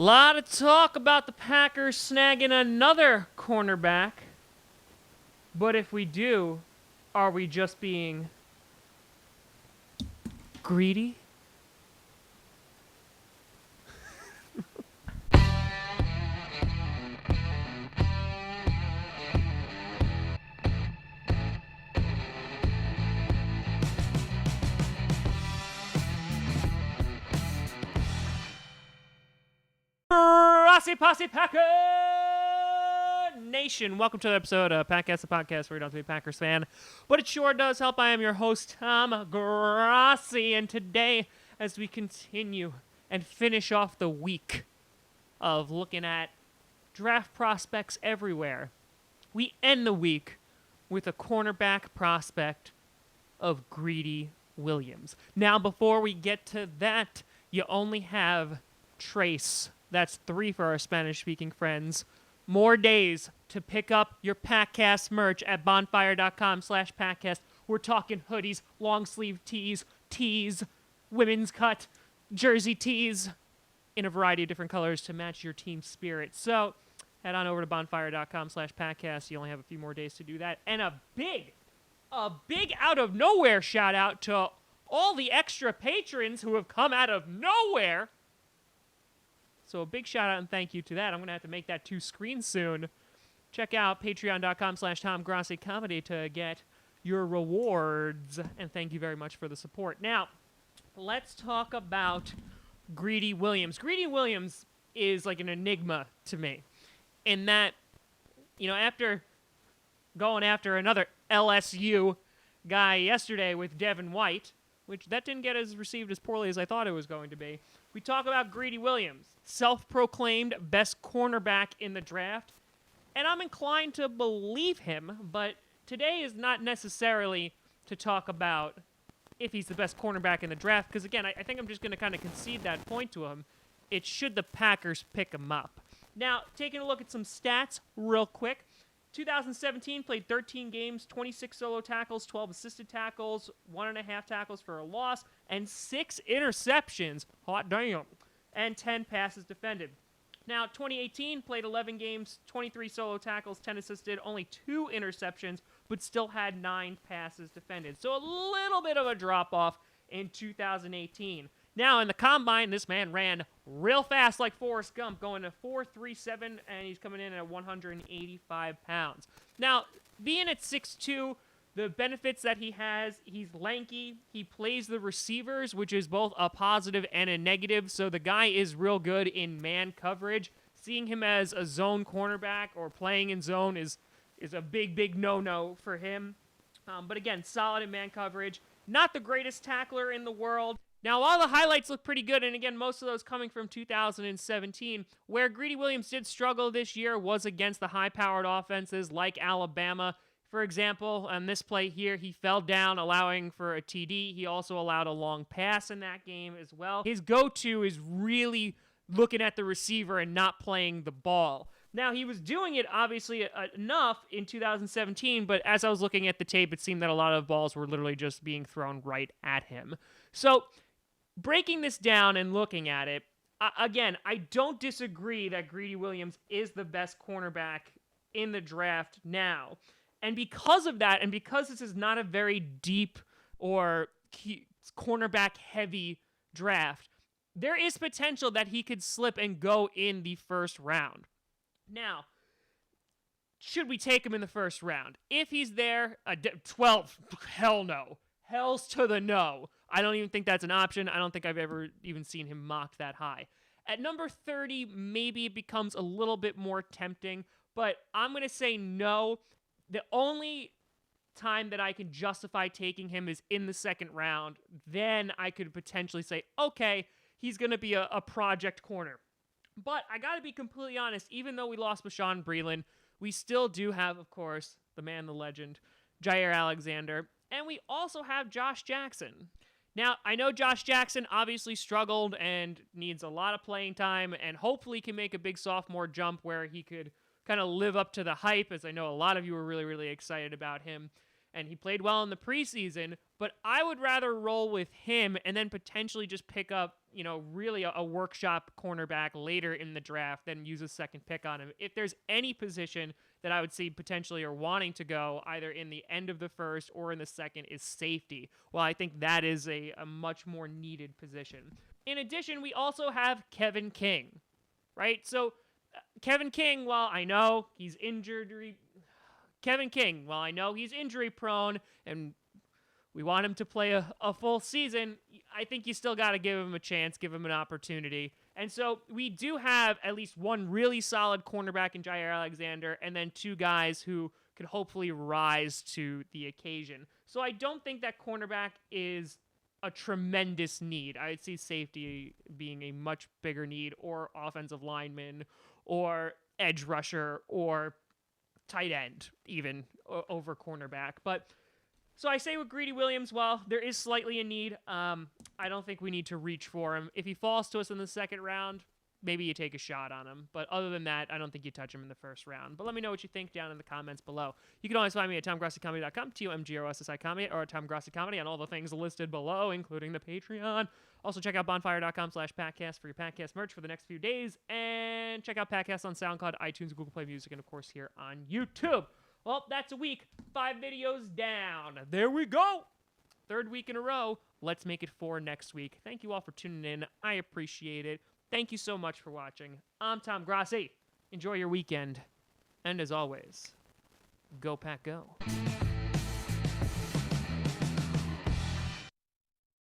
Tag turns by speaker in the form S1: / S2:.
S1: Lot of talk about the Packers snagging another cornerback. But if we do, are we just being greedy? Grossi Posse Packer Nation. Welcome to the episode of Packcast, the podcast where you don't have to be a Packers fan, but it sure does help. I am your host, Tom Grossi, and today, as we continue and finish off the week of looking at draft prospects everywhere, we end the week with a cornerback prospect of Greedy Williams. Now, before we get to that, you only have Trace. That's 3 for our Spanish-speaking friends. More days to pick up your Packcast merch at bonfire.com/Packcast. We're talking hoodies, long-sleeve tees, women's cut, jersey tees, in a variety of different colors to match your team spirit. So head on over to bonfire.com/Packcast. You only have a few more days to do that. And a big out-of-nowhere shout-out to all the extra patrons who have come out of nowhere. So a big shout out and thank you to that. I'm going to have to make that 2 screens soon. Check out patreon.com/TomGrossiComedy to get your rewards. And thank you very much for the support. Now, let's talk about Greedy Williams. Greedy Williams is like an enigma to me. In that, after going after another LSU guy yesterday with Devin White, which that didn't get as received as poorly as I thought it was going to be, we talk about Greedy Williams, self-proclaimed best cornerback in the draft, and I'm inclined to believe him, but today is not necessarily to talk about if he's the best cornerback in the draft, because again, I think I'm just going to kind of concede that point to him. It's should the Packers pick him up. Now, taking a look at some stats real quick, 2017 played 13 games, 26 solo tackles, 12 assisted tackles, 1.5 tackles for a loss, and 6 interceptions. Hot damn. And 10 passes defended. Now, 2018 played 11 games, 23 solo tackles, 10 assisted, only 2 interceptions, but still had 9 passes defended. So a little bit of a drop-off in 2018. Now, in the combine, this man ran real fast like Forrest Gump, going to 4.37, and he's coming in at 185 pounds. Now, being at 6'2", the benefits that he has, he's lanky, he plays the receivers, which is both a positive and a negative, so the guy is real good in man coverage. Seeing him as a zone cornerback or playing in zone is a big no-no for him. But again, solid in man coverage. Not the greatest tackler in the world. Now, all the highlights look pretty good, and again, most of those coming from 2017. Where Greedy Williams did struggle this year was against the high-powered offenses like Alabama. For example, on this play here, he fell down, allowing for a TD. He also allowed a long pass in that game as well. His go-to is really looking at the receiver and not playing the ball. Now, he was doing it, obviously, enough in 2017, but as I was looking at the tape, it seemed that a lot of balls were literally just being thrown right at him. So, breaking this down and looking at it, again, I don't disagree that Greedy Williams is the best cornerback in the draft now. And because of that, and because this is not a very deep or cornerback-heavy draft, there is potential that he could slip and go in the first round. Now, should we take him in the first round? If he's there, 12, hell no. Hells to the no. I don't even think that's an option. I don't think I've ever even seen him mocked that high. At number 30, maybe it becomes a little bit more tempting, but I'm going to say no. The only time that I can justify taking him is in the second round. Then I could potentially say, okay, he's going to be a project corner. But I got to be completely honest, even though we lost Bashawn Breeland, we still do have, of course, the man, the legend, Jair Alexander, and we also have Josh Jackson. Now, I know Josh Jackson obviously struggled and needs a lot of playing time and hopefully can make a big sophomore jump where he could kind of live up to the hype, as I know a lot of you were really, really excited about him. and he played well in the preseason, but I would rather roll with him and then potentially just pick up, really a workshop cornerback later in the draft than use a second pick on him. If there's any position that I would see potentially or wanting to go either in the end of the first or in the second is safety. Well, I think that is a much more needed position. In addition, we also have Kevin King, right? So Kevin King, while I know he's injury prone and we want him to play a full season, I think you still got to give him a chance, give him an opportunity. And so we do have at least one really solid cornerback in Jair Alexander and then two guys who could hopefully rise to the occasion. So I don't think that cornerback is a tremendous need. I would see safety being a much bigger need, or offensive lineman, or edge rusher, or tight end, even over cornerback. But so I say with Greedy Williams, well, there is slightly a need. I don't think we need to reach for him. If he falls to us in the second round, maybe you take a shot on him. But other than that, I don't think you touch him in the first round. But let me know what you think down in the comments below. You can always find me at TomGrossiComedy.com, TomGrossi Comedy, or Tom Grossi Comedy on all the things listed below, including the Patreon. Also, check out bonfire.com/Patcast for your Patcast merch for the next few days. And check out Patcast on SoundCloud, iTunes, Google Play Music, and of course here on YouTube. Well, that's a week. 5 videos down. There we go. 3rd week in a row. Let's make it 4 next week. Thank you all for tuning in. I appreciate it. Thank you so much for watching. I'm Tom Grossi. Enjoy your weekend. And as always, go Pack Go.